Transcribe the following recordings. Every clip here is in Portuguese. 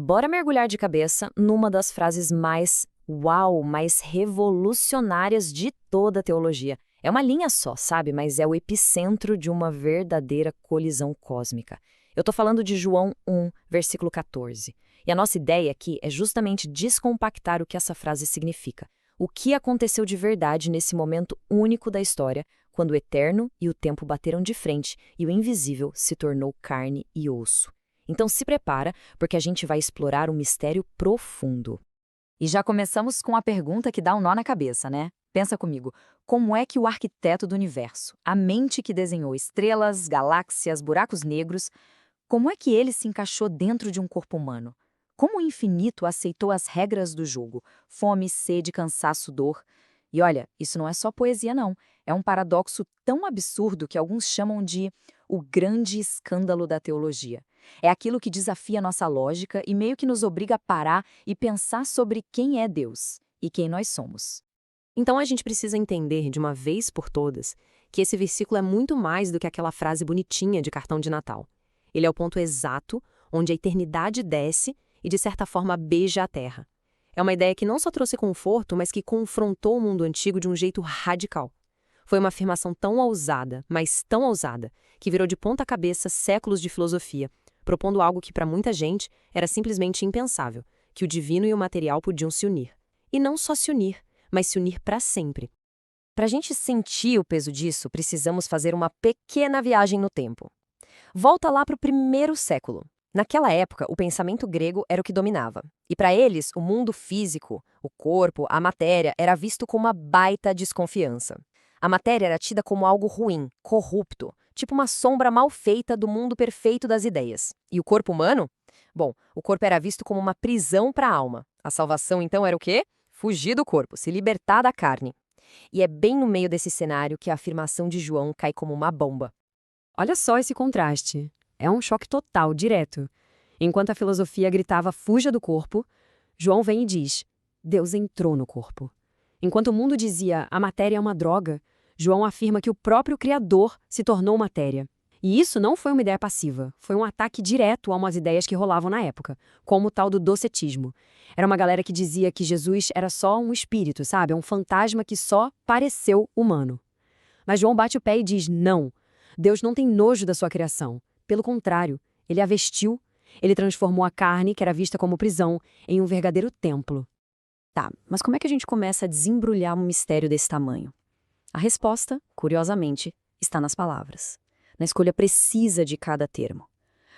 bora mergulhar de cabeça numa das frases mais revolucionárias de toda a teologia. É uma linha só, sabe? Mas é o epicentro de uma verdadeira colisão cósmica. Eu estou falando de João 1, versículo 14. E a nossa ideia aqui é justamente descompactar o que essa frase significa. O que aconteceu de verdade nesse momento único da história, quando o eterno e o tempo bateram de frente e o invisível se tornou carne e osso. Então se prepara, porque a gente vai explorar um mistério profundo. E já começamos com a pergunta que dá um nó na cabeça, né? Pensa comigo, como é que o arquiteto do universo, a mente que desenhou estrelas, galáxias, buracos negros, como é que ele se encaixou dentro de um corpo humano? Como o infinito aceitou as regras do jogo? Fome, sede, cansaço, dor. E olha, isso não é só poesia, não. É um paradoxo tão absurdo que alguns chamam de o grande escândalo da teologia. É aquilo que desafia nossa lógica e meio que nos obriga a parar e pensar sobre quem é Deus e quem nós somos. Então a gente precisa entender de uma vez por todas que esse versículo é muito mais do que aquela frase bonitinha de cartão de Natal. Ele é o ponto exato onde a eternidade desce e, de certa forma, beija a terra. É uma ideia que não só trouxe conforto, mas que confrontou o mundo antigo de um jeito radical. Foi uma afirmação tão ousada, mas tão ousada, que virou de ponta cabeça séculos de filosofia, propondo algo que para muita gente era simplesmente impensável, que o divino e o material podiam se unir. E não só se unir, mas se unir para sempre. Para a gente sentir o peso disso, precisamos fazer uma pequena viagem no tempo. Volta lá para o 1º século. Naquela época, o pensamento grego era o que dominava. E para eles, o mundo físico, o corpo, a matéria, era visto com uma baita desconfiança. A matéria era tida como algo ruim, corrupto, tipo uma sombra mal feita do mundo perfeito das ideias. E o corpo humano? Bom, o corpo era visto como uma prisão para a alma. A salvação, então, era o quê? Fugir do corpo, se libertar da carne. E é bem no meio desse cenário que a afirmação de João cai como uma bomba. Olha só esse contraste. É um choque total, direto. Enquanto a filosofia gritava fuja do corpo, João vem e diz, Deus entrou no corpo. Enquanto o mundo dizia a matéria é uma droga, João afirma que o próprio Criador se tornou matéria. E isso não foi uma ideia passiva, foi um ataque direto a umas ideias que rolavam na época, como o tal do docetismo. Era uma galera que dizia que Jesus era só um espírito, sabe? Um fantasma que só pareceu humano. Mas João bate o pé e diz, não, Deus não tem nojo da sua criação. Pelo contrário, ele a vestiu, ele transformou a carne, que era vista como prisão, em um verdadeiro templo. Tá, mas como é que a gente começa a desembrulhar um mistério desse tamanho? A resposta, curiosamente, está nas palavras, na escolha precisa de cada termo.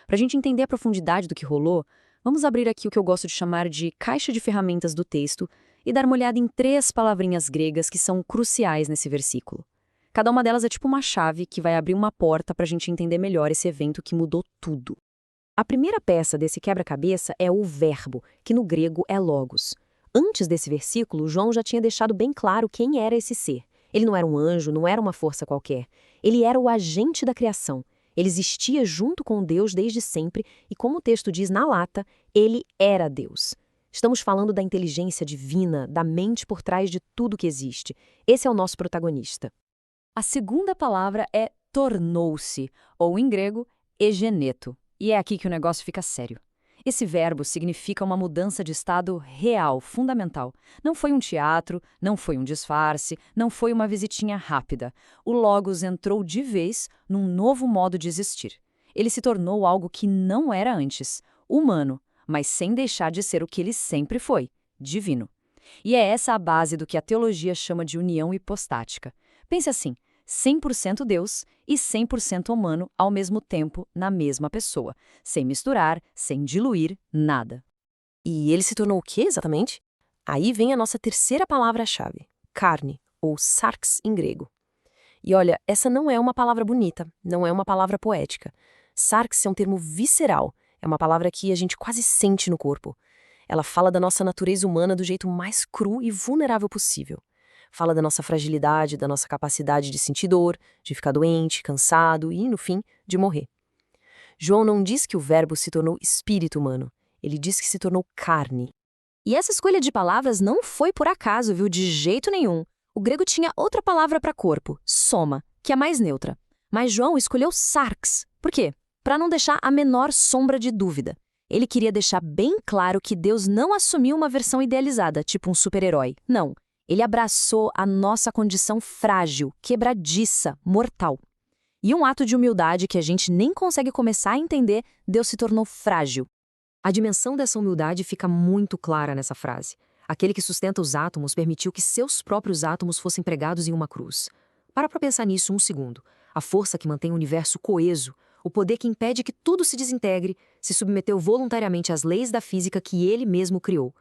Para a gente entender a profundidade do que rolou, vamos abrir aqui o que eu gosto de chamar de caixa de ferramentas do texto e dar uma olhada em 3 palavrinhas gregas que são cruciais nesse versículo. Cada uma delas é tipo uma chave que vai abrir uma porta para a gente entender melhor esse evento que mudou tudo. A primeira peça desse quebra-cabeça é o verbo, que no grego é logos. Antes desse versículo, João já tinha deixado bem claro quem era esse ser. Ele não era um anjo, não era uma força qualquer. Ele era o agente da criação. Ele existia junto com Deus desde sempre e, como o texto diz na lata, ele era Deus. Estamos falando da inteligência divina, da mente por trás de tudo que existe. Esse é o nosso protagonista. A segunda palavra é tornou-se, ou em grego, egeneto. E é aqui que o negócio fica sério. Esse verbo significa uma mudança de estado real, fundamental. Não foi um teatro, não foi um disfarce, não foi uma visitinha rápida. O Logos entrou de vez num novo modo de existir. Ele se tornou algo que não era antes, humano, mas sem deixar de ser o que ele sempre foi, divino. E é essa a base do que a teologia chama de união hipostática. Pense assim, 100% Deus e 100% humano ao mesmo tempo na mesma pessoa, sem misturar, sem diluir, nada. E ele se tornou o quê exatamente? Aí vem a nossa terceira palavra-chave, carne, ou sarx em grego. E olha, essa não é uma palavra bonita, não é uma palavra poética. Sarx é um termo visceral, é uma palavra que a gente quase sente no corpo. Ela fala da nossa natureza humana do jeito mais cru e vulnerável possível. Fala da nossa fragilidade, da nossa capacidade de sentir dor, de ficar doente, cansado e, no fim, de morrer. João não diz que o verbo se tornou espírito humano. Ele diz que se tornou carne. E essa escolha de palavras não foi por acaso, viu? De jeito nenhum. O grego tinha outra palavra para corpo, soma, que é mais neutra. Mas João escolheu sarx. Por quê? Para não deixar a menor sombra de dúvida. Ele queria deixar bem claro que Deus não assumiu uma versão idealizada, tipo um super-herói. Não. Ele abraçou a nossa condição frágil, quebradiça, mortal. E um ato de humildade que a gente nem consegue começar a entender, Deus se tornou frágil. A dimensão dessa humildade fica muito clara nessa frase. Aquele que sustenta os átomos permitiu que seus próprios átomos fossem pregados em uma cruz. Para pensar nisso um segundo. A força que mantém o universo coeso, o poder que impede que tudo se desintegre, se submeteu voluntariamente às leis da física que ele mesmo criou.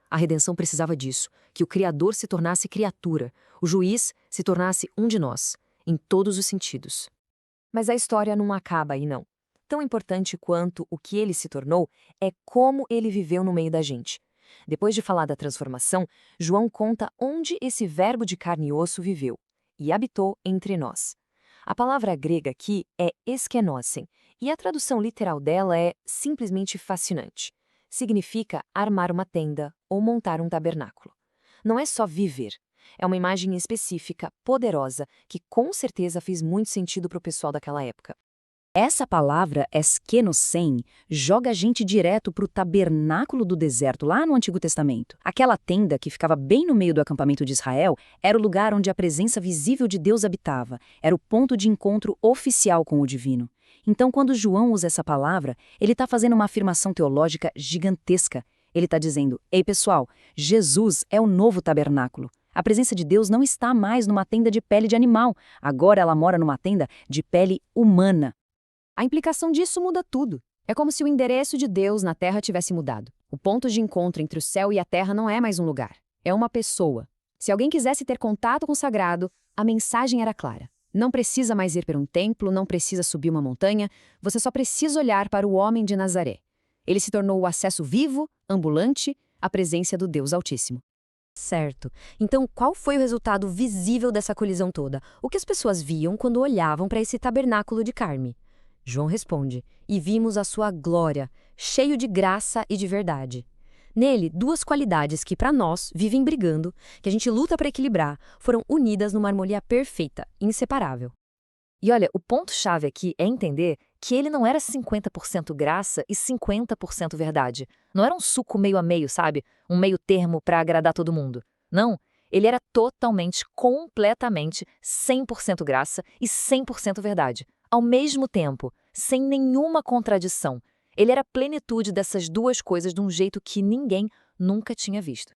A redenção precisava disso, que o Criador se tornasse criatura, o juiz se tornasse um de nós, em todos os sentidos. Mas a história não acaba aí, não. Tão importante quanto o que ele se tornou é como ele viveu no meio da gente. Depois de falar da transformação, João conta onde esse verbo de carne e osso viveu e habitou entre nós. A palavra grega aqui é eskenosen, e a tradução literal dela é simplesmente fascinante. Significa armar uma tenda ou montar um tabernáculo. Não é só viver. É uma imagem específica, poderosa, que com certeza fez muito sentido para o pessoal daquela época. Essa palavra, eskenosen, joga a gente direto para o tabernáculo do deserto, lá no Antigo Testamento. Aquela tenda que ficava bem no meio do acampamento de Israel era o lugar onde a presença visível de Deus habitava, era o ponto de encontro oficial com o divino. Então, quando João usa essa palavra, ele está fazendo uma afirmação teológica gigantesca. Ele está dizendo, ei pessoal, Jesus é o novo tabernáculo. A presença de Deus não está mais numa tenda de pele de animal, agora ela mora numa tenda de pele humana. A implicação disso muda tudo. É como se o endereço de Deus na Terra tivesse mudado. O ponto de encontro entre o céu e a Terra não é mais um lugar, é uma pessoa. Se alguém quisesse ter contato com o sagrado, a mensagem era clara. Não precisa mais ir para um templo, não precisa subir uma montanha, você só precisa olhar para o homem de Nazaré. Ele se tornou o acesso vivo, ambulante, à presença do Deus Altíssimo. Certo. Então, qual foi o resultado visível dessa colisão toda? O que as pessoas viam quando olhavam para esse tabernáculo de carne? João responde, e vimos a sua glória, cheio de graça e de verdade. Nele, duas qualidades que, para nós, vivem brigando, que a gente luta para equilibrar, foram unidas numa harmonia perfeita, inseparável. E olha, o ponto-chave aqui é entender que ele não era 50% graça e 50% verdade. Não era um suco meio a meio, sabe? Um meio termo para agradar todo mundo. Não, ele era totalmente, completamente 100% graça e 100% verdade. Ao mesmo tempo, sem nenhuma contradição. Ele era a plenitude dessas duas coisas de um jeito que ninguém nunca tinha visto.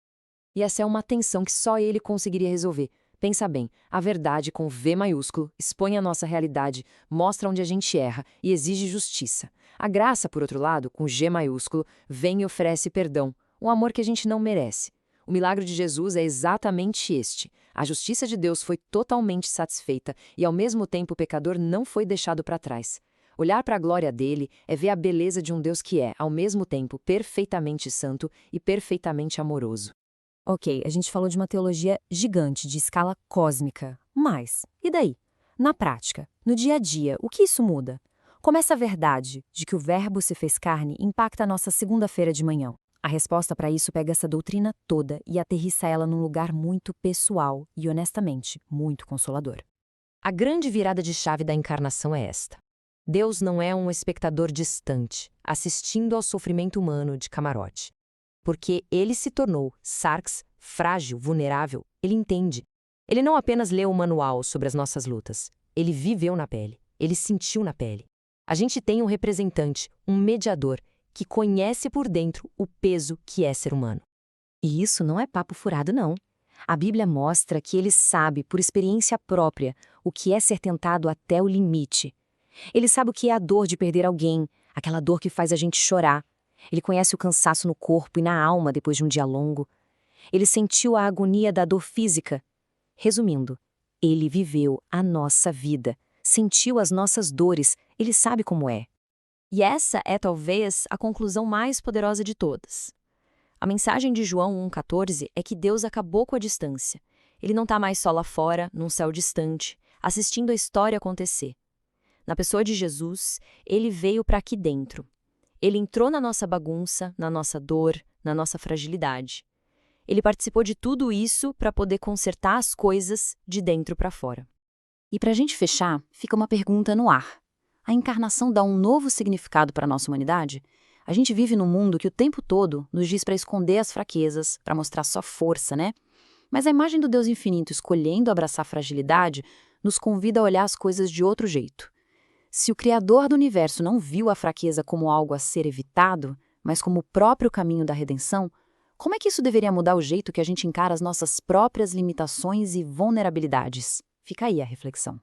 E essa é uma tensão que só ele conseguiria resolver. Pensa bem, a verdade com V maiúsculo expõe a nossa realidade, mostra onde a gente erra e exige justiça. A graça, por outro lado, com G maiúsculo, vem e oferece perdão, um amor que a gente não merece. O milagre de Jesus é exatamente este. A justiça de Deus foi totalmente satisfeita e, ao mesmo tempo, o pecador não foi deixado para trás. Olhar para a glória dele é ver a beleza de um Deus que é, ao mesmo tempo, perfeitamente santo e perfeitamente amoroso. Ok, a gente falou de uma teologia gigante, de escala cósmica. Mas, e daí? Na prática, no dia a dia, o que isso muda? Como essa verdade de que o Verbo se fez carne impacta a nossa segunda-feira de manhã? A resposta para isso pega essa doutrina toda e aterrissa ela num lugar muito pessoal e, honestamente, muito consolador. A grande virada de chave da encarnação é esta. Deus não é um espectador distante, assistindo ao sofrimento humano de camarote. Porque ele se tornou sarx, frágil, vulnerável, ele entende. Ele não apenas leu o manual sobre as nossas lutas, ele viveu na pele, ele sentiu na pele. A gente tem um representante, um mediador, que conhece por dentro o peso que é ser humano. E isso não é papo furado, não. A Bíblia mostra que ele sabe, por experiência própria, o que é ser tentado até o limite. Ele sabe o que é a dor de perder alguém, aquela dor que faz a gente chorar. Ele conhece o cansaço no corpo e na alma depois de um dia longo. Ele sentiu a agonia da dor física. Resumindo, ele viveu a nossa vida, sentiu as nossas dores, ele sabe como é. E essa é talvez a conclusão mais poderosa de todas. A mensagem de João 1,14 é que Deus acabou com a distância. Ele não está mais só lá fora, num céu distante, assistindo a história acontecer. Na pessoa de Jesus, ele veio para aqui dentro. Ele entrou na nossa bagunça, na nossa dor, na nossa fragilidade. Ele participou de tudo isso para poder consertar as coisas de dentro para fora. E para a gente fechar, fica uma pergunta no ar. A encarnação dá um novo significado para a nossa humanidade? A gente vive num mundo que o tempo todo nos diz para esconder as fraquezas, para mostrar só força, né? Mas a imagem do Deus infinito escolhendo abraçar a fragilidade nos convida a olhar as coisas de outro jeito. Se o Criador do universo não viu a fraqueza como algo a ser evitado, mas como o próprio caminho da redenção, como é que isso deveria mudar o jeito que a gente encara as nossas próprias limitações e vulnerabilidades? Fica aí a reflexão.